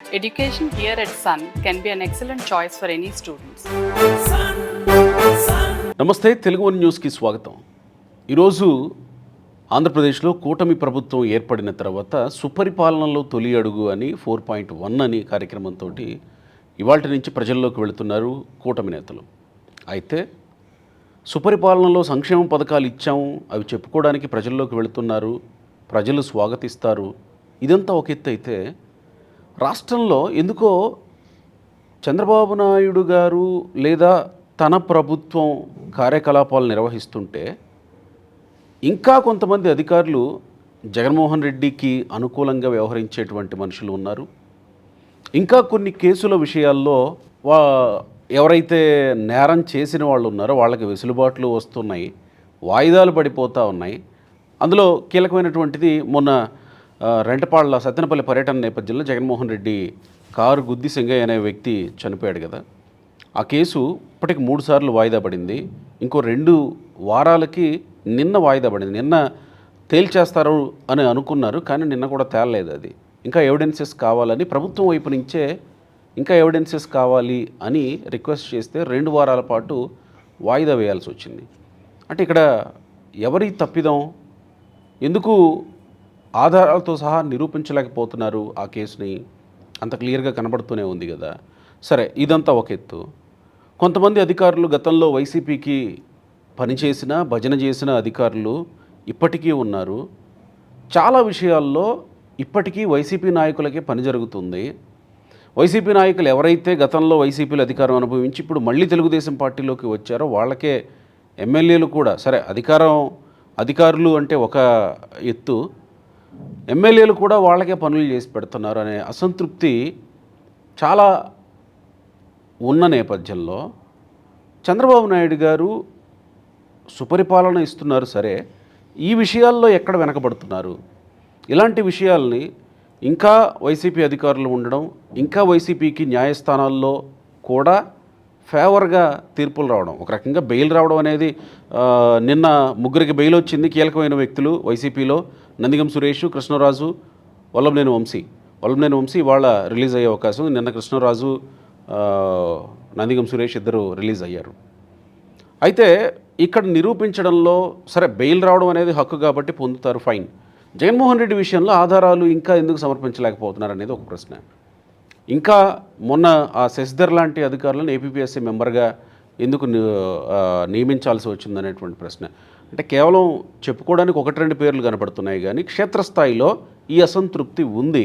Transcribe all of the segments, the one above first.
Education here at Sun can be an excellent choice for any students. నమస్తే, Telugu one న్యూస్కి స్వాగతం. ఈరోజు ఆంధ్రప్రదేశ్లో కూటమి ప్రభుత్వం ఏర్పడిన తర్వాత సుపరిపాలనలో తొలి అడుగు అని 4.1 అని కార్యక్రమంతో ఇవాల్టి నుంచి ప్రజల్లోకి వెళుతున్నారు కూటమి నేతలు. అయితే సుపరిపాలనలో సంక్షేమ పథకాలు ఇచ్చాము, అవి చెప్పుకోవడానికి ప్రజల్లోకి వెళుతున్నారు, ప్రజలు స్వాగతిస్తారు. ఇదంతా ఒక ఎత్తు అయితే రాష్ట్రంలో ఎందుకో చంద్రబాబు నాయుడు గారు లేదా తన ప్రభుత్వం కార్యకలాపాలు నిర్వహిస్తుంటే ఇంకా కొంతమంది అధికారులు జగన్మోహన్ రెడ్డికి అనుకూలంగా వ్యవహరించేటువంటి మనుషులు ఉన్నారు. ఇంకా కొన్ని కేసుల విషయాల్లో ఎవరైతే నేరం చేసిన వాళ్ళు ఉన్నారో వాళ్ళకి వెసులుబాట్లు వస్తున్నాయి, వాయిదాలు పడిపోతూ ఉన్నాయి. అందులో కీలకమైనటువంటిది మొన్న రెంటపాళ్ల సత్తెనపల్లి పర్యటన నేపథ్యంలో జగన్మోహన్ రెడ్డి కారు గుద్ది సింగయ్య అనే వ్యక్తి చనిపోయాడు కదా. ఆ కేసు ఇప్పటికి 3 సార్లు వాయిదా పడింది. ఇంకో 2 వారాలకి నిన్న వాయిదా పడింది. నిన్న తేల్చేస్తారు అని అనుకున్నారు, కానీ నిన్న కూడా తేలలేదు. అది ఇంకా ఎవిడెన్సెస్ కావాలని ప్రభుత్వం వైపు నుంచే ఇంకా ఎవిడెన్సెస్ కావాలి అని రిక్వెస్ట్ చేస్తే 2 వారాల పాటు వాయిదా వేయాల్సి వచ్చింది. అంటే ఇక్కడ ఎవరి తప్పిదం? ఎందుకు ఆధారాలతో సహా నిరూపించలేకపోతున్నారు ఆ కేసుని? అంత క్లియర్గా కనబడుతూనే ఉంది కదా. సరే, ఇదంతా ఒక ఎత్తు. కొంతమంది అధికారులు గతంలో వైసీపీకి పనిచేసిన భజన చేసిన అధికారులు ఇప్పటికీ ఉన్నారు. చాలా విషయాల్లో ఇప్పటికీ వైసీపీ నాయకులకే పని జరుగుతుంది. వైసీపీ నాయకులు ఎవరైతే గతంలో వైసీపీలో అధికారం అనుభవించి ఇప్పుడు మళ్ళీ తెలుగుదేశం పార్టీలోకి వచ్చారో వాళ్ళకే ఎమ్మెల్యేలు కూడా, సరే అధికారులు అంటే ఒక ఎత్తు, ఎమ్మెల్యేలు కూడా వాళ్ళకే పనులు చేసి పెడుతున్నారు అనే అసంతృప్తి చాలా ఉన్న నేపథ్యంలో చంద్రబాబు నాయుడు గారు సుపరిపాలన ఇస్తున్నారు. సరే, ఈ విషయాల్లో ఎక్కడ వెనకబడుతున్నారు? ఇలాంటి విషయాల్ని ఇంకా వైసీపీ అధికారులు ఉండడం, ఇంకా వైసీపీకి న్యాయస్థానాల్లో కూడా ఫేవర్గా తీర్పులు రావడం, ఒక రకంగా బెయిల్ రావడం అనేది నిన్న 3కి బెయిల్ వచ్చింది. కీలకమైన వ్యక్తులు వైసీపీలో నందిగం సురేష్, కృష్ణరాజు, వల్లభనేని వంశీ వాళ్ళ రిలీజ్ అయ్యే అవకాశం. నిన్న కృష్ణరాజు, నందిగం సురేష్ ఇద్దరు రిలీజ్ అయ్యారు. అయితే ఇక్కడ నిరూపించడంలో సరే బెయిల్ రావడం అనేది హక్కు కాబట్టి పొందుతారు, ఫైన్. జగన్మోహన్ రెడ్డి విషయంలో ఆధారాలు ఇంకా ఎందుకు సమర్పించలేకపోతున్నారు అనేది ఒక ప్రశ్న. ఇంకా మొన్న ఆ శశిధర్ లాంటి అధికారులను ఏపీపీఎస్సీ మెంబర్గా ఎందుకు నియమించాల్సి వచ్చిందనేటువంటి ప్రశ్న. అంటే కేవలం చెప్పుకోవడానికి 1-2 పేర్లు కనపడుతున్నాయి, కానీ క్షేత్రస్థాయిలో ఈ అసంతృప్తి ఉంది.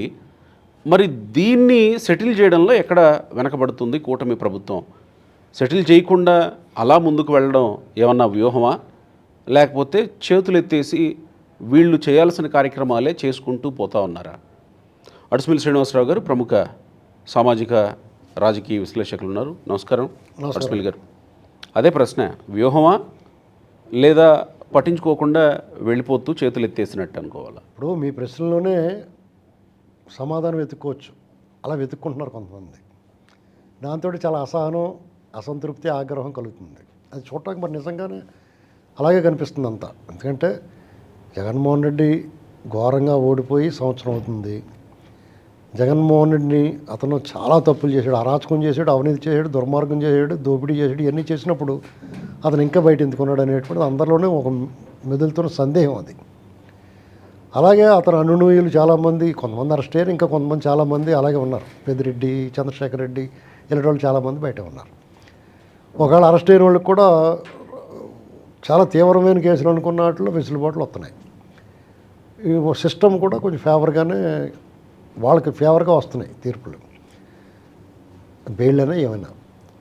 మరి దీన్ని సెటిల్ చేయడంలో ఎక్కడ వెనకబడుతుంది కూటమి ప్రభుత్వం? సెటిల్ చేయకుండా అలా ముందుకు వెళ్ళడం ఏమన్నా వ్యూహమా, లేకపోతే చేతులెత్తేసి వీళ్ళు చేయాల్సిన కార్యక్రమాలే చేసుకుంటూ పోతా ఉన్నారా? అడుసుమిల్లి శ్రీనివాసరావు గారు ప్రముఖ సామాజిక రాజకీయ విశ్లేషకులు ఉన్నారు. నమస్కారం అడుసుమిల్లి గారు. అదే ప్రశ్న, వ్యూహమా లేదా పట్టించుకోకుండా వెళ్ళిపోతూ చేతులు ఎత్తేసినట్టు అనుకోవాలా? ఇప్పుడు మీ ప్రశ్నలోనే సమాధానం వెతుక్కోవచ్చు. అలా వెతుక్కుంటున్నారు కొంతమంది. దాంతో చాలా అసహనం, అసంతృప్తి, ఆగ్రహం కలుగుతుంది. అది చూడటానికి మరి నిజంగానే అలాగే కనిపిస్తుంది అంతా. ఎందుకంటే జగన్మోహన్ రెడ్డి ఘోరంగా ఓడిపోయి సంవత్సరం అవుతుంది. జగన్మోహన్ రెడ్డిని అతను చాలా తప్పులు చేశాడు, అరాచకం చేశాడు, అవినీతి చేశాడు, దుర్మార్గం చేశాడు, దోపిడీ చేశాడు. ఇవన్నీ చేసినప్పుడు అతను ఇంకా బయట ఎందుకున్నాడు అనేటువంటిది అందరిలోనే ఒక మెదులుతున్న సందేహం అది. అలాగే అతను అనునూయులు చాలామంది, కొంతమంది అరెస్ట్ అయ్యారు, ఇంకా కొంతమంది చాలామంది అలాగే ఉన్నారు. పెద్దిరెడ్డి, చంద్రశేఖర్ రెడ్డి ఇలాంటి వాళ్ళు చాలామంది బయట ఉన్నారు. ఒకవేళ అరెస్ట్ అయిన వాళ్ళకి కూడా చాలా తీవ్రమైన కేసులు అనుకున్న వాటిలో వెసులుబాట్లు వస్తున్నాయి. ఈ సిస్టమ్ కూడా కొంచెం ఫేవర్గానే వాళ్ళకి ఫేవర్గా వస్తున్నాయి తీర్పులు, బెయిల్ అయినా ఏమైనా.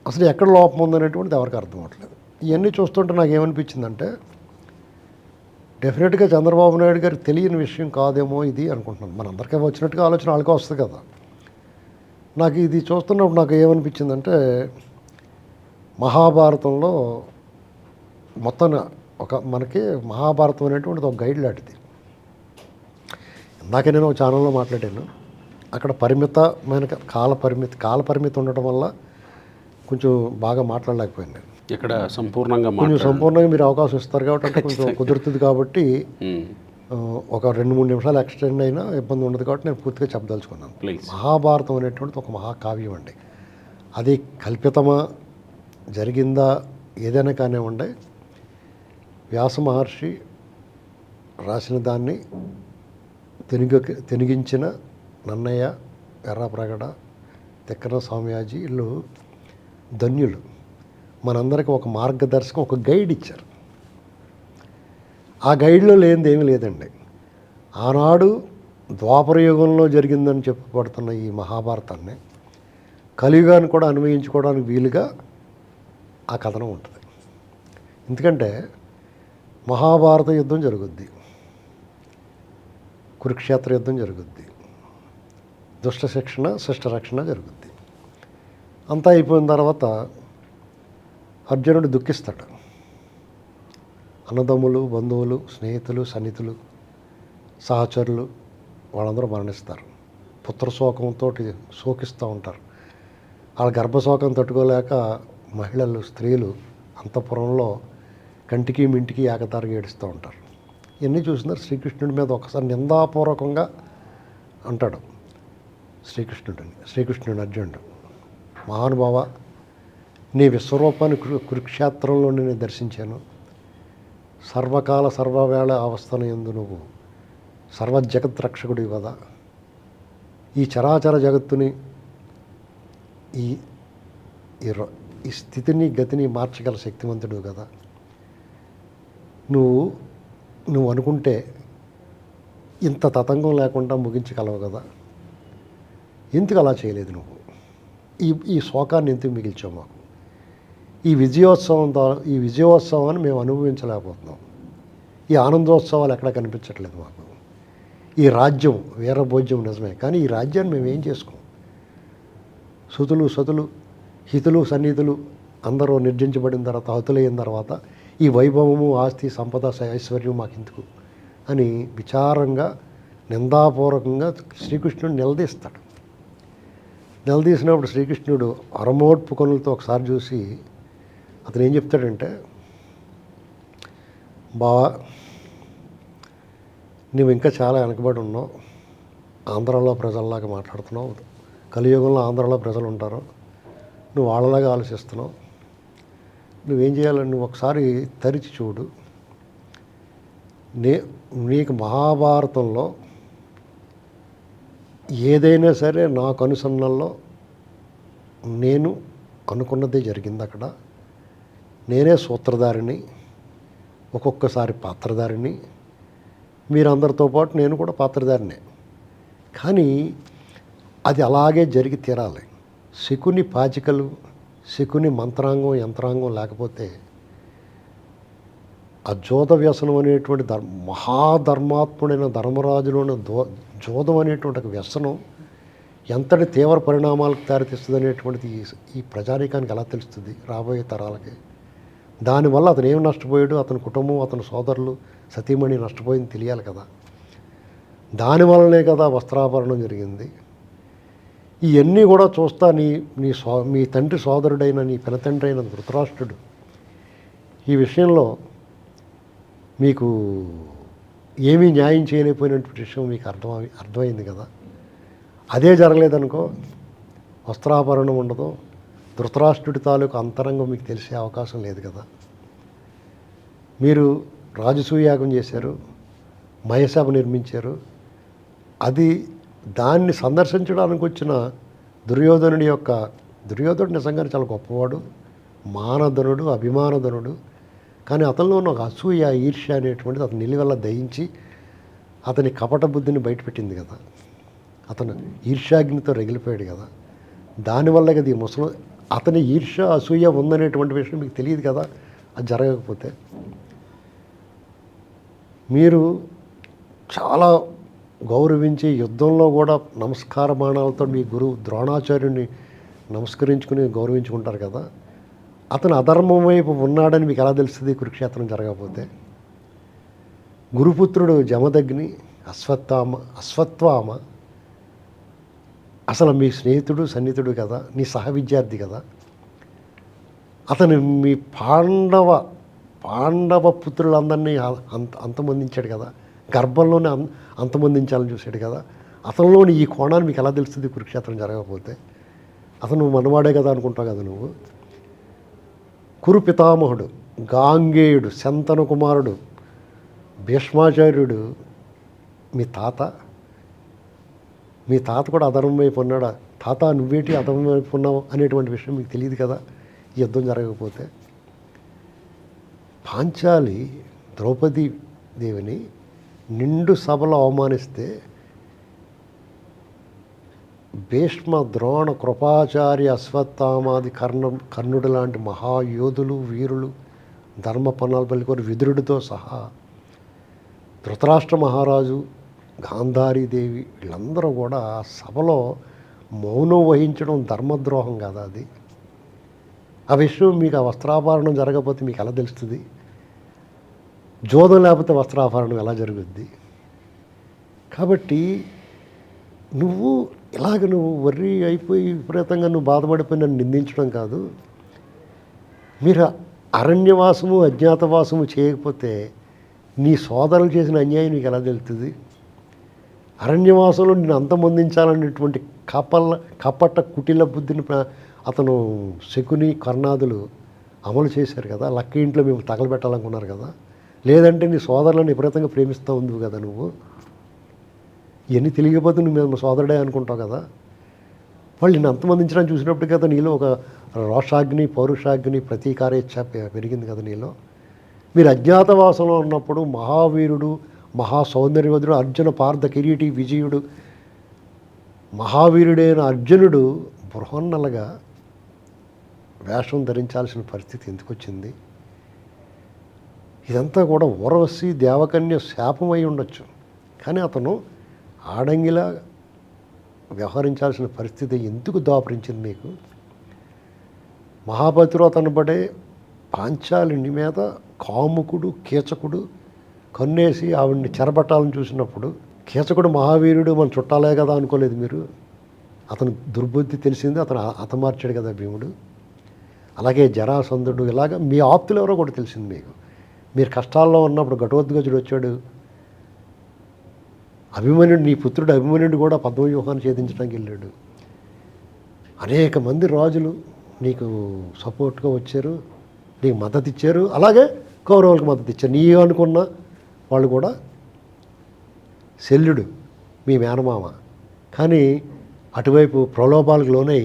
అసలు ఎక్కడ లోపం ఉందనేటువంటిది ఎవరికి అర్థం అవ్వట్లేదు. ఇవన్నీ చూస్తుంటే నాకు ఏమనిపించిందంటే డెఫినెట్గా చంద్రబాబు నాయుడు గారికి తెలియని విషయం కాదేమో ఇది అనుకుంటున్నాను. మనందరికీ వచ్చినట్టుగా ఆలోచన వాళ్ళకే వస్తుంది కదా. నాకు ఇది చూస్తున్నప్పుడు నాకు ఏమనిపించిందంటే మహాభారతంలో మొత్తం మనకి మహాభారతం అనేటువంటిది ఒక గైడ్ లాంటిది. ఇందాకే నేను ఒక ఛానల్లో మాట్లాడాను. అక్కడ పరిమితమైన కాల పరిమితి ఉండటం వల్ల కొంచెం బాగా మాట్లాడలేకపోయాను నేను. ఇక్కడ సంపూర్ణంగా కొంచెం సంపూర్ణంగా మీరు అవకాశం ఇస్తారు కాబట్టి అంటే కొంచెం కుదురుతుంది కాబట్టి ఒక 2-3 నిమిషాలు ఎక్స్టెండ్ అయినా ఇబ్బంది ఉండదు కాబట్టి నేను పూర్తిగా చెప్పదలుచుకున్నాను. ప్లీజ్. మహాభారతం అనేటువంటిది ఒక మహాకావ్యం అండి. అది కల్పితమా జరిగిందా ఏదైనా కానివ్వండి, వ్యాస మహర్షి రాసిన దాన్ని తెనిగించిన నన్నయ్య, ఎర్రాప్రగడ, తిక్కన స్వామియాజీ వీళ్ళు ధన్యులు. మనందరికీ ఒక మార్గదర్శకం, ఒక గైడ్ ఇచ్చారు. ఆ గైడ్లో లేనిది ఏమీ లేదండి. ఆనాడు ద్వాపర యుగంలో జరిగిందని చెప్పబడుతున్న ఈ మహాభారతాన్ని కలియుగాన్ని కూడా అన్వయించుకోవడానికి వీలుగా ఆ కథనం ఉంటుంది. ఎందుకంటే మహాభారత యుద్ధం జరుగుద్ది, కురుక్షేత్ర యుద్ధం జరుగుద్ది, దుష్ట శిక్షణ శిష్ట రక్షణ జరుగుద్ది. అంతా అయిపోయిన తర్వాత అర్జునుడు దుఃఖిస్తాడు. అన్నదమ్ములు, బంధువులు, స్నేహితులు, సన్నిహితులు, సహచరులు వాళ్ళందరూ మరణిస్తారు. పుత్రశోకంతో శోకిస్తూ ఉంటారు. వాళ్ళ గర్భశోకం తట్టుకోలేక మహిళలు, స్త్రీలు అంతఃపురంలో కంటికి మింటికి ఏకతారుగా ఏడుస్తూ ఉంటారు. ఇవన్నీ చూసినారు. శ్రీకృష్ణుడి మీద ఒకసారి నిందాపూర్వకంగా అంటాడు శ్రీకృష్ణుడు అర్జునుడు, మహానుభావ, నీ విశ్వరూపాన్ని కురుక్షేత్రంలో నేను దర్శించాను. సర్వకాల సర్వవేళ అవస్థన యందు నువ్వు సర్వజగత్ రక్షకుడివి కదా. ఈ చరాచర జగత్తుని ఈ ఈ స్థితిని గతిని మార్చగల శక్తివంతుడు కదా. నువ్వు అనుకుంటే ఇంత తతంగం లేకుండా ముగించగలవు కదా. ఎందుకు అలా చేయలేదు నువ్వు? ఈ శోకాన్ని ఎందుకు మిగిల్చావు మాకు? ఈ విజయోత్సవాన్ని మేము అనుభవించలేకపోతున్నాం. ఈ ఆనందోత్సవాలు ఎక్కడ కనిపించట్లేదు మాకు. ఈ రాజ్యం వీరభోజ్యం నిజమే, కానీ ఈ రాజ్యాన్ని మేము ఏం చేసుకోం? సుతులు, సతులు, హితులు, సన్నిహితులు అందరూ నిర్జించబడిన తర్వాత, హతులైన తర్వాత ఈ వైభవము, ఆస్తి, సంపద, ఐశ్వర్యం మాకెందుకు అని విచారంగా నిందాపూర్వకంగా శ్రీకృష్ణుడు నిలదీస్తాడు. నిలదీసినప్పుడు శ్రీకృష్ణుడు అరమోడ్పు కనులతో ఒకసారి చూసి అతను ఏం చెప్తాడంటే, బావా, నువ్వు ఇంకా చాలా వెనకబడి ఉన్నావు. ఆంధ్రాలో ప్రజల్లాగా మాట్లాడుతున్నావు. కలియుగంలో ఆంధ్రాలో ప్రజలు ఉంటారు, నువ్వు వాళ్ళలాగా ఆలోచిస్తున్నావు. నువ్వేం చేయాలని నువ్వు ఒకసారి తరిచి చూడు. నీకు మహాభారతంలో ఏదైనా సరే నా కనుసన్నల్లో నేను అనుకున్నదే జరిగింది. అక్కడ నేనే సూత్రధారిని, ఒక్కొక్కసారి పాత్రధారిని, మీరందరితో పాటు నేను కూడా పాత్రధారినే. కానీ అది అలాగే జరిగి తీరాలి. శకుని పాచికలు, శకుని మంత్రాంగం, యంత్రాంగం లేకపోతే ఆ జోద వ్యసనం అనేటువంటి మహాధర్మాత్ముడైన ధర్మరాజులోని జోదం అనేటువంటి ఒక వ్యసనం ఎంతటి తీవ్ర పరిణామాలకు దారితీస్తుంది అనేటువంటిది ఈ ప్రజానీకానికి ఎలా తెలుస్తుంది రాబోయే తరాలకి? దానివల్ల అతను ఏం నష్టపోయాడు, అతని కుటుంబం, అతని సోదరులు, సతీమణి నష్టపోయింది తెలియాలి కదా. దానివల్లనే కదా వస్త్రాభరణం జరిగింది. ఇవన్నీ కూడా చూస్తా మీ తండ్రి సోదరుడైన, నీ పినతండ్రి అయిన ధృతరాష్ట్రుడు ఈ విషయంలో మీకు ఏమీ న్యాయం చేయలేకపోయినటువంటి విషయం మీకు అర్థమైంది కదా. అదే జరగలేదనుకో, వస్త్రాభరణం ఉండదు, ధృతరాష్ట్రుడి తాలూకు అంతరంగం మీకు తెలిసే అవకాశం లేదు కదా. మీరు రాజసూయాగం చేశారు, మయసభ నిర్మించారు. దాన్ని సందర్శించడానికి వచ్చిన దుర్యోధనుడు నిజంగానే చాలా గొప్పవాడు, మానధనుడు, అభిమానధనుడు. కానీ అతనిలో ఉన్న ఒక అసూయ, ఈర్ష్య అనేటువంటిది అతని నిలువెల్ల దయించి అతని కపట బుద్ధిని బయటపెట్టింది కదా. అతను ఈర్ష్యాగ్నితో రగిలిపోయాడు కదా. దానివల్ల కదా ఈ ముసలి అతని ఈర్ష్య, అసూయ ఉందనేటువంటి విషయం మీకు తెలియదు కదా. అది జరగకపోతే మీరు చాలా గౌరవించి యుద్ధంలో కూడా నమస్కార బాణాలతో మీ గురువు ద్రోణాచార్యుని నమస్కరించుకుని గౌరవించుకుంటారు కదా. అతను అధర్మం వైపు ఉన్నాడని మీకు ఎలా తెలుస్తుంది కురుక్షేత్రం జరగకపోతే? గురుపుత్రుడు జమదగ్ని, అశ్వత్థామ అసలు మీ స్నేహితుడు, సన్నిహితుడు కదా, నీ సహ విద్యార్థి కదా. అతను మీ పాండవ పుత్రులందరినీ అంతమొందించాడు కదా. గర్భంలోనే అంతమొందించాలని చూశాడు కదా. అతనిలోని ఈ కోణాన్ని మీకు ఎలా తెలుస్తుంది కురుక్షేత్రం జరగకపోతే? అతను మనవాడే కదా అనుకుంటావు కదా నువ్వు. కురు పితామహుడు, గాంగేయుడు, శంతను కుమారుడు, భీష్మాచార్యుడు మీ తాత కూడా అధర్మం వైపు ఉన్నాడా? తాత నువ్వేటి అధర్మం వైపు ఉన్నావు అనేటువంటి విషయం మీకు తెలియదు కదా ఈ యుద్ధం జరగకపోతే. పాంచాలి ద్రౌపదీ దేవిని నిండు సభలో అవమానిస్తే భీష్మ, ద్రోణ, కృపాచార్య, అశ్వత్థామాది కర్ణుడు లాంటి మహాయోధులు, వీరులు, ధర్మపన్నాలు పలికోరు విదురుడితో సహా, ధృతరాష్ట్ర మహారాజు, గాంధారీదేవి వీళ్ళందరూ కూడా సభలో మౌనం వహించడం ధర్మద్రోహం కాదా అది? ఆ విషయం మీకు ఆ వస్త్రాభరణం జరగకపోతే మీకు ఎలా తెలుస్తుంది? జోదం లేకపోతే వస్త్రాభరణం ఎలా జరుగుద్ది? కాబట్టి నువ్వు నువ్వు వర్రీ అయిపోయి విపరీతంగా నువ్వు బాధపడిపోయి నన్ను నిందించడం కాదు. మీరు అరణ్యవాసము, అజ్ఞాతవాసము చేయకపోతే నీ సోదరులు చేసిన అన్యాయం నీకు ఎలా తెలుస్తుంది? అరణ్యవాసంలో నిన్ను అంతమొందించాలనేటువంటి కపట కుటిల బుద్ధిని అతను శకుని, కర్ణాదులు అమలు చేశారు కదా. లక్క ఇంట్లో మేము తగలబెట్టాలనుకున్నారు కదా. లేదంటే నీ సోదరులను విపరీతంగా ప్రేమిస్తూ ఉంది కదా నువ్వు. ఇవన్నీ తెలియకపోతే నువ్వు మేము సోదరుడే అనుకుంటావు కదా. వాళ్ళు నిన్ను అంతమందించడానికి చూసినప్పుడు కదా నీలో ఒక రోషాగ్ని, పౌరుషాగ్ని, ప్రతీకారేచ్ఛ పెరిగింది కదా నీలో. మీరు అజ్ఞాతవాసంలో ఉన్నప్పుడు మహావీరుడు, మహాసౌందర్యవదుడు, అర్జున పార్థ కిరీటి విజయుడు, మహావీరుడైన అర్జునుడు బృహన్నలుగా వేషం ధరించాల్సిన పరిస్థితి ఎందుకు వచ్చింది? ఇదంతా కూడా ఊర్వశి దేవకన్య శాపమై ఉండొచ్చు, కానీ అతను ఆడంగిలా వ్యవహరించాల్సిన పరిస్థితి ఎందుకు దాపరించింది మీకు? మహాపతివ్రత అనబడే పాంచాలిని మీద కాముకుడు, కీచకుడు కన్నేసి ఆవిడ్ని చెరబట్టాలని చూసినప్పుడు, కీచకుడు మహావీరుడు మన చుట్టాలే కదా అనుకోలేదు మీరు? అతను దుర్బుద్ధి తెలిసింది, అతను హతమార్చాడు కదా భీముడు. అలాగే జరాసంధుడు, ఇలాగ మీ ఆప్తులు ఎవరో కూడా తెలిసింది మీకు. మీరు కష్టాల్లో ఉన్నప్పుడు ఘటోద్గజుడు వచ్చాడు, అభిమన్యుడు, నీ పుత్రుడు అభిమన్యుడు కూడా పద్మవ్యూహాన్ని ఛేదించడానికి వెళ్ళాడు. అనేక మంది రాజులు నీకు సపోర్ట్గా వచ్చారు, నీకు మద్దతు ఇచ్చారు. అలాగే కౌరవులకు మద్దతు ఇచ్చారు. నీ అనుకున్న వాళ్ళు కూడా. శల్యుడు మీ మేనమామ, కానీ అటువైపు ప్రలోభాలకు లోనై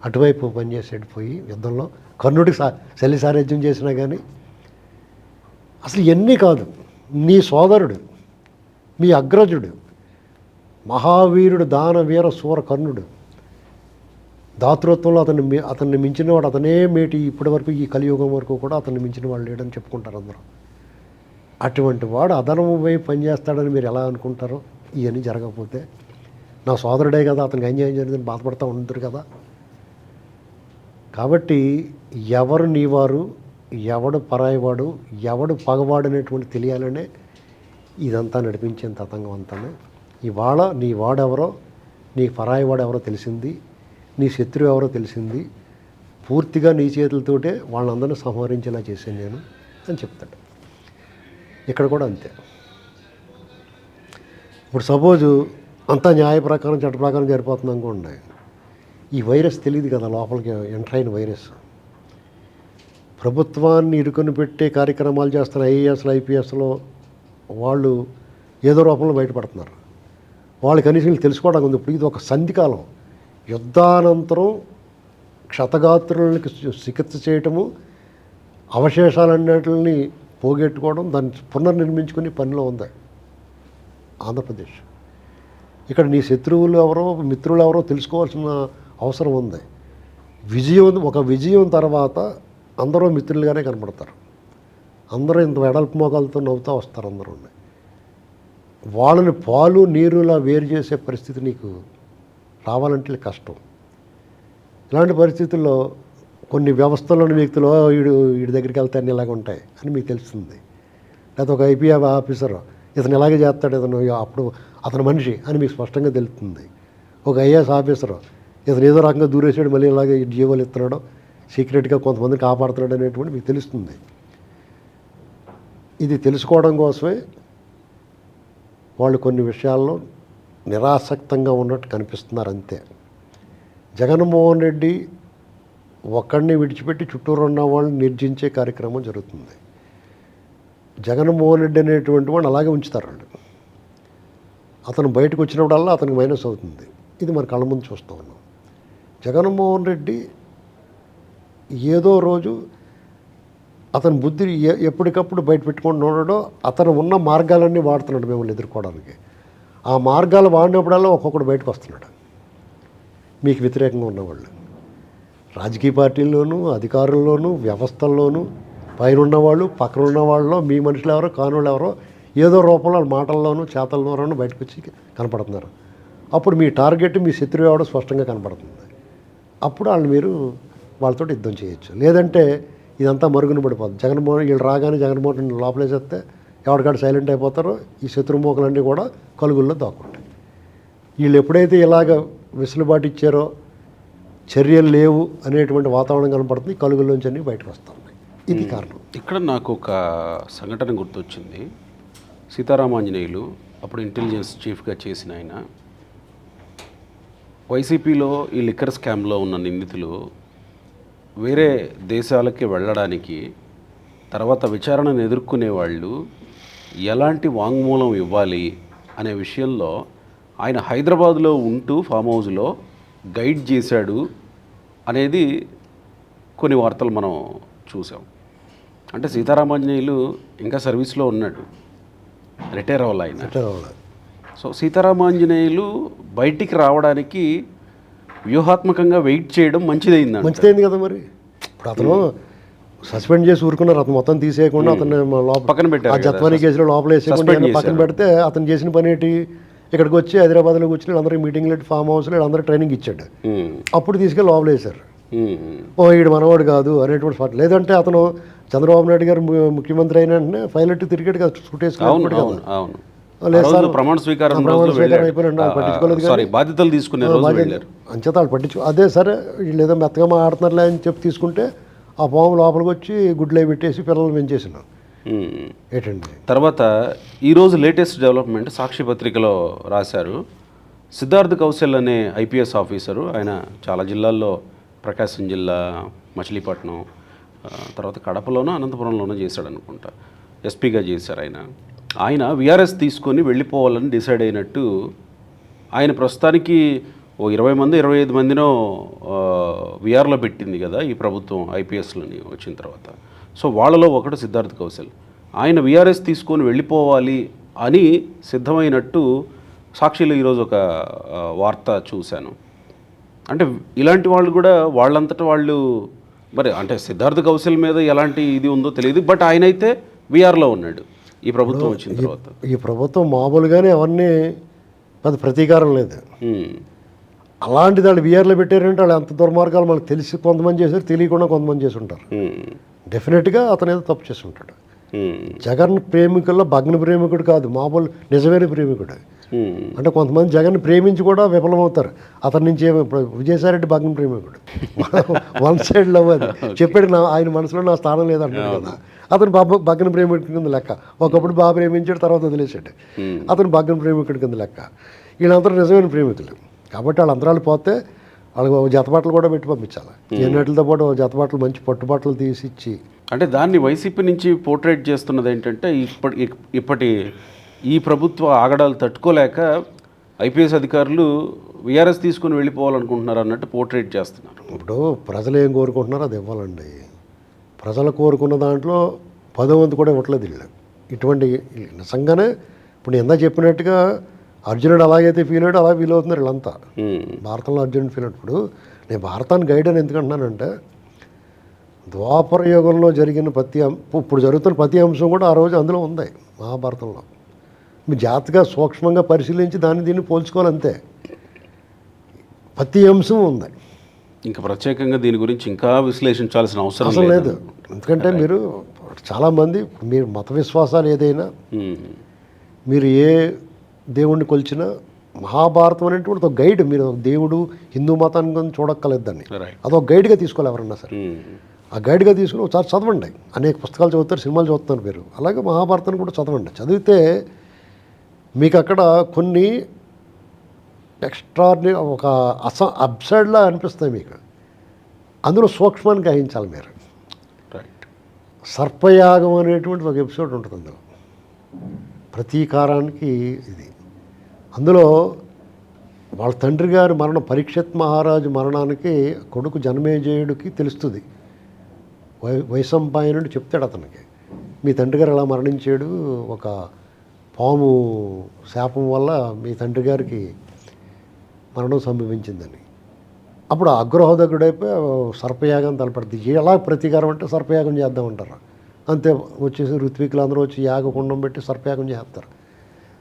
అటువైపు పనిచేసేటు పోయి యుద్ధంలో కర్ణుడికి శల్య సారథ్యం చేసినా కానీ అసలు ఇవన్నీ కాదు. నీ సోదరుడు, మీ అగ్రజుడు, మహావీరుడు, దానవీర సూర కర్ణుడు, దాతృత్వంలో అతన్ని మించినవాడు అతనే మేటి. ఇప్పటి వరకు ఈ కలియుగం వరకు కూడా అతన్ని మించిన వాడు లేడని చెప్పుకుంటారు అందరూ. అటువంటి వాడు అధర్మం వైపు పనిచేస్తాడని మీరు ఎలా అనుకుంటారో? ఇవన్నీ జరగకపోతే నా సోదరుడే కదా, అతనికి అన్యాయం జరిగిందని బాధపడుతూ ఉంటారు కదా. కాబట్టి ఎవరు నీవారు, ఎవడు పరాయివాడు, ఎవడు పగవాడు అనేటువంటి తెలియాలనే ఇదంతా నడిపించిన తతంగం అంతాను. ఇవాళ నీ వాడెవరో, నీ పరాయివాడు ఎవరో తెలిసింది, నీ శత్రువు ఎవరో తెలిసింది. పూర్తిగా నీ చేతులతోటే వాళ్ళందరినీ సంహరించేలా చేశాను నేను అని చెప్తాడు. ఇక్కడ కూడా అంతే. ఇప్పుడు సపోజు అంతా న్యాయ ప్రకారం, చట్ట ప్రకారం జరిపోతుంది అనుకోండి. ఈ వైరస్ తెలియదు కదా, లోపలికి ఎంటర్ అయిన వైరస్. ప్రభుత్వాన్ని ఇరుకుని పెట్టే కార్యక్రమాలు చేస్తున్న ఐఏఎస్లు, ఐపీఎస్లో వాళ్ళు ఏదో రూపంలో బయటపడుతున్నారు. వాళ్ళు కనీసం తెలుసుకోవడానికి ఉంది. ఇప్పుడు ఇది ఒక సంధికాలం. యుద్ధానంతరం క్షతగాత్రులకి చికిత్స చేయటము, అవశేషాలన్నిటిని పోగొట్టుకోవడం, దాన్ని పునర్నిర్మించుకునే పనిలో ఉంది ఆంధ్రప్రదేశ్. ఇక్కడ నీ శత్రువులు ఎవరో, మిత్రులు ఎవరో తెలుసుకోవాల్సిన అవసరం ఉంది. ఒక విజయం తర్వాత అందరూ మిత్రులుగానే కనపడతారు. అందరూ ఇంత వెడల్పు మోకాలతో నవ్వుతూ వస్తారు అందరూ. వాళ్ళని పాలు నీరులా వేరు చేసే పరిస్థితి నీకు రావాలంటే కష్టం. ఇలాంటి పరిస్థితుల్లో కొన్ని వ్యవస్థలోని వ్యక్తులు వీడి దగ్గరికి వెళ్తే అన్నీ ఇలాగ ఉంటాయి అని మీకు తెలుస్తుంది. లేకపోతే ఒక ఐపీఎఫ్ ఆఫీసర్ ఇతను ఇలాగే చేస్తాడు, అప్పుడు అతను మనిషి అని మీకు స్పష్టంగా తెలుస్తుంది. ఒక ఐఏఎస్ ఆఫీసర్ ఇతను ఏదో రకంగా దూరేసాడు, మళ్ళీ ఇలాగే జీవోలు ఇస్తున్నాడు, సీక్రెట్గా కొంతమందిని కాపాడుతున్నాడు అనేటువంటి మీకు తెలుస్తుంది. ఇది తెలుసుకోవడం కోసమే వాళ్ళు కొన్ని విషయాల్లో నిరాసక్తంగా ఉన్నట్టు కనిపిస్తున్నారు అంతే. జగన్మోహన్ రెడ్డి ఒక్కడిని విడిచిపెట్టి చుట్టూరు ఉన్న వాళ్ళని నిర్జించే కార్యక్రమం జరుగుతుంది. జగన్మోహన్ రెడ్డి అనేటువంటి వాడిని అలాగే ఉంచుతారు వాళ్ళు. అతను బయటకు వచ్చినప్పుడల్లా అతనికి మైనస్ అవుతుంది. ఇది మన కళ్ళ ముందు చూస్తూ ఉన్నాం. జగన్మోహన్ రెడ్డి ఏదో రోజు అతని బుద్ధి ఎప్పటికప్పుడు బయట పెట్టుకుంటున్నాడో అతను ఉన్న మార్గాలన్నీ వాడుతున్నాడు మిమ్మల్ని ఎదుర్కోవడానికి. ఆ మార్గాలు వాడినప్పుడల్లా ఒక్కొక్కడు బయటకు వస్తున్నాడు. మీకు వ్యతిరేకంగా ఉన్నవాళ్ళు రాజకీయ పార్టీల్లోనూ, అధికారుల్లోనూ, వ్యవస్థల్లోనూ, పైన ఉన్నవాళ్ళు, పక్కన ఉన్న వాళ్ళలో మీ మనుషులు ఎవరో కానోళ్ళు ఎవరో ఏదో రూపంలో వాళ్ళ మాటల్లోనూ చేతల్లోనూ బయటకు వచ్చి కనపడుతున్నారు. అప్పుడు మీ టార్గెట్, మీ శత్రువు ఎవడో స్పష్టంగా కనపడుతుంది. అప్పుడు వాళ్ళు మీరు వాళ్ళతో యుద్ధం చేయొచ్చు. లేదంటే ఇదంతా మరుగున పడిపోతుంది. వీళ్ళు రాగానే జగన్మోహన్ రెడ్డి లోపలేసేస్తే ఎవరికాడు సైలెంట్ అయిపోతారో ఈ శత్రుమోకలన్నీ కూడా కలుగుల్లో దాక్కుంటాయి. వీళ్ళు ఎప్పుడైతే ఇలాగ వెసులుబాటు ఇచ్చారో చర్యలు లేవు అనేటువంటి వాతావరణం కనపడుతుంది. కలుగుల్లోంచి అన్నీ బయటకు వస్తాయి. ఇది కారణం. ఇక్కడ నాకు ఒక సంఘటన గుర్తొచ్చింది. సీతారామాంజనేయులు అప్పుడు ఇంటెలిజెన్స్ చీఫ్గా చేసిన ఆయన వైసీపీలో ఈ లిక్కర్ స్కామ్లో ఉన్న నిందితులు వేరే దేశాలకి వెళ్ళడానికి తర్వాత విచారణను ఎదుర్కొనే వాళ్ళు ఎలాంటి వాంగ్మూలం ఇవ్వాలి అనే విషయంలో ఆయన హైదరాబాద్లో ఉంటూ ఫామ్ హౌస్లో గైడ్ చేశాడు అనేది కొన్ని వార్తలు మనం చూసాం. అంటే సీతారామాంజనేయులు ఇంకా సర్వీస్లో ఉన్నాడు, రిటైర్ అవ్వాలి ఆయన. సో సీతారామాంజనేయులు బయటికి రావడానికి వ్యూహాత్మకంగా వెయిట్ చేయడం మంచిదైంది కదా. మరి ఇప్పుడు అతను సస్పెండ్ చేసి ఊరుకున్నారు. అతను మొత్తం తీసేయకుండా అతను పక్కన పెట్టారు. ఆ జత్వానీ కేసులో లోపల వేసేయకుండా పక్కన పెడితే అతను చేసిన పని ఏంటి, ఇక్కడికి వచ్చి హైదరాబాద్లో కూర్చుని అందరికీ మీటింగ్ లేట్ ఫామ్ హౌస్లో అందరూ ట్రైనింగ్ ఇచ్చాడు. అప్పుడు తీసుకెళ్ళి లోపల వేశారు. వీడు మనవాడు కాదు అనేటువంటి పార్టీ. లేదంటే అతను చంద్రబాబు నాయుడు గారు ముఖ్యమంత్రి అయిన వెంటనే ఫైలెట్ తిరిగేట్ కదా, సూట్ వేసుకున్నాడు కదా. ప్రమాణ స్వీకారం బాధ్యతలు తీసుకునే అంచేత వాళ్ళు పట్టించు. అదే సరే వీళ్ళు ఏదో మెత్తగా మాట్లాడుతున్నారులే అని చెప్పి తీసుకుంటే ఆ పాము లోపలికి వచ్చి గుడ్లే పెట్టేసి పిల్లలు పెంచేసినాం ఏంటండి. తర్వాత ఈరోజు లేటెస్ట్ డెవలప్మెంట్ సాక్షి పత్రికలో రాశారు. సిద్ధార్థ్ కౌశల్ అనే ఐపీఎస్ ఆఫీసరు, ఆయన చాలా జిల్లాల్లో ప్రకాశం జిల్లా, మచిలీపట్నం, తర్వాత కడపలోనూ అనంతపురంలోనూ చేశాడు అనుకుంటా, ఎస్పీగా చేశారు ఆయన విఆర్ఎస్ తీసుకొని వెళ్ళిపోవాలని డిసైడ్ అయినట్టు ఆయన ప్రస్తుతానికి ఓ 20 మంది 25 మందినో విఆర్లో పెట్టింది కదా ఈ ప్రభుత్వం ఐపీఎస్లని వచ్చిన తర్వాత. సో వాళ్ళలో ఒకడు సిద్ధార్థ్ కౌశల్. ఆయన విఆర్ఎస్ తీసుకొని వెళ్ళిపోవాలి అని సిద్ధమైనట్టు సాక్షిలో ఈరోజు ఒక వార్త చూశాను. అంటే ఇలాంటి వాళ్ళు కూడా వాళ్ళంతటా వాళ్ళు మరి అంటే సిద్ధార్థ్ కౌశల్ మీద ఎలాంటి ఇది ఉందో తెలియదు, బట్ ఆయన అయితే విఆర్లో ఉన్నాడు ఈ ప్రభుత్వం వచ్చిన తర్వాత. ఈ ప్రభుత్వం మామూలుగానే అవన్నీ పెద్ద ప్రతీకారం లేదు. అలాంటిది వాళ్ళు విఆర్లో పెట్టారంటే వాళ్ళు ఎంత దుర్మార్గాలు మనకు తెలిసి కొంతమంది చేశారు, తెలియకుండా కొంతమంది చేసి ఉంటారు. డెఫినెట్గా అతను ఏదో తప్పు చేసి ఉంటాడు. జగన్ ప్రేమికుల్లో భగ్న ప్రేమికుడు కాదు, మామూలు నిజమైన ప్రేమికుడు. అంటే కొంతమంది జగన్ ప్రేమించి కూడా విఫలమవుతారు. అతని నుంచి విజయసాయిరెడ్డి భగ్న ప్రేమికుడు, వన్ సైడ్ లవ్. అది చెప్పాడు, ఆయన మనసులో నా స్థానం లేదంటాడు కదా. అతను భగ్న ప్రేమికుడి కింద లెక్క. ఒకప్పుడు బాగా ప్రేమించాడు, తర్వాత వదిలేశాడు. అతను భగ్న ప్రేమికుడి కింద లెక్క. వీళ్ళందరూ నిజమైన ప్రేమికులు కాబట్టి వాళ్ళ అంతరాలు పోతే వాళ్ళకి జతబట్టలు కూడా పెట్టి పంపించాలి. ఎన్నటితో పాటు జతబట్టలు మంచి పట్టుబట్టలు తీసిచ్చి. అంటే దాన్ని వైసీపీ నుంచి పోర్ట్రేట్ చేస్తున్నది ఏంటంటే ఇప్పటి ఈ ప్రభుత్వ ఆగడాలు తట్టుకోలేక ఐపీఎస్ అధికారులు విఆర్ఎస్ తీసుకుని వెళ్ళిపోవాలనుకుంటున్నారు అన్నట్టు పోర్ట్రేట్ చేస్తున్నారు. ఇప్పుడు ప్రజలు ఏం కోరుకుంటున్నారో అది ఇవ్వాలండి. ప్రజలు కోరుకున్న దాంట్లో 10వ వంతు కూడా ఇవ్వట్లేదు వీళ్ళు. ఇటువంటి నిజంగానే ఇప్పుడు ఎంత చెప్పినట్టుగా అర్జునుడు అలాగైతే ఫీల్ అయ్యాడు అలా ఫీల్ అవుతున్నారు వీళ్ళంతా. భారతంలో అర్జునుడు ఫీల్ అయినప్పుడు నేను భారతాన్ని గైడ్ అని ఎందుకంటున్నానంటే ద్వాపర యుగంలో జరిగిన ఇప్పుడు జరుగుతున్న ప్రతి అంశం కూడా ఆ రోజు అందులో ఉంది మహాభారతంలో. మీ జాగ్రత్తగా సూక్ష్మంగా పరిశీలించి దీన్ని పోల్చుకోవాలంతే. ప్రతి అంశం ఉంది. ఇంకా ప్రత్యేకంగా దీని గురించి ఇంకా విశ్లేషించాల్సిన అవసరం లేదు. ఎందుకంటే మీరు చాలామంది మీరు మత విశ్వాసాలు ఏదైనా మీరు ఏ దేవుణ్ణి కొలిచినా మహాభారతం అనేటువంటి ఒక గైడ్. మీరు దేవుడు హిందూ మతాన్ని చూడక్కలేదు దాన్ని, అదొక గైడ్గా తీసుకోవాలి ఎవరన్నా సరే. ఆ గైడ్గా తీసుకుని ఒకసారి చదవండి. అనేక పుస్తకాలు చదువుతారు, సినిమాలు చదువుతున్నారు మీరు. అలాగే మహాభారతాన్ని కూడా చదవండి. చదివితే మీకు అక్కడ కొన్ని ఎక్స్ట్రాడినరీ ఒక అబ్సర్డ్లా అనిపిస్తాయి మీకు. అందులో సూక్ష్మాన్ని గ్రహించాలి మీరు. రైట్. సర్పయాగం అనేటువంటి ఒక ఎపిసోడ్ ఉంటుంది అందులో, ప్రతీకారానికి ఇది. అందులో వాళ్ళ తండ్రి గారి మరణం, పరీక్షిత్ మహారాజు మరణానికి కొడుకు జనమేజయుడికి తెలుస్తుంది. వైశంపాయనుడు చెప్తాడు అతనికి, మీ తండ్రి గారు ఎలా మరణించాడు, ఒక పాము శాపం వల్ల మీ తండ్రి గారికి మరణం సంభవించిందని. అప్పుడు అగ్రహోదకుడైపోయి సర్పయాగం తలపెడుతుంది. ఎలా ప్రతీకారం అంటే సర్పయాగం చేద్దామంటారు. అంతే, వచ్చేసి ఋత్వికులు అందరూ వచ్చి యాగకుండం పెట్టి సర్పయాగం చేస్తారు.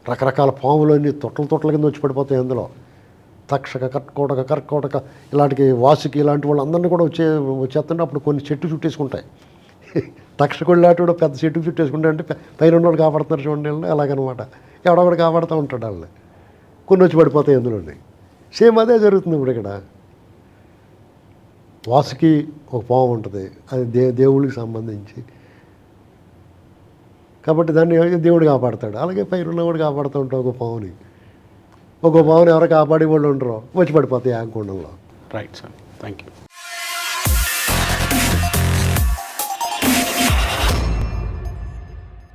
రకరకాల పాములన్నీ తొట్టల కింద వచ్చి పడిపోతాయి. అందులో తక్షక, కర్కోటక ఇలాంటి వాసుకి ఇలాంటి వాళ్ళు అందరినీ కూడా వచ్చేస్తుంటే అప్పుడు కొన్ని చెట్టు చుట్టేసుకుంటాయి. తక్షకుడు లాంటి కూడా పెద్ద చెట్టు చుట్టేసుకుంటా అంటే పైన ఉన్నవాడు కాపాడుతున్నారు చూడండి వాళ్ళు, అలాగనమాట. ఎవడొకడు కాపాడుతూ ఉంటాడు వాళ్ళని. కొన్ని వచ్చి పడిపోతాయి అందులోని. సేమ్ అదే జరుగుతుంది ఇప్పుడు ఇక్కడ. వాసుకి ఒక పాము ఉంటుంది, అది దేవుడికి సంబంధించి, కాబట్టి దాన్ని దేవుడు కాపాడతాడు. అలాగే పైన ఉన్నవాడు కాపాడుతూ ఉంటాడు ఒక పావుని. ఒక పావుని ఎవరు కాపాడే వాళ్ళు ఉండరు, వచ్చి పడిపోతాయి ఆంకుండంలో. Right sir, thank you.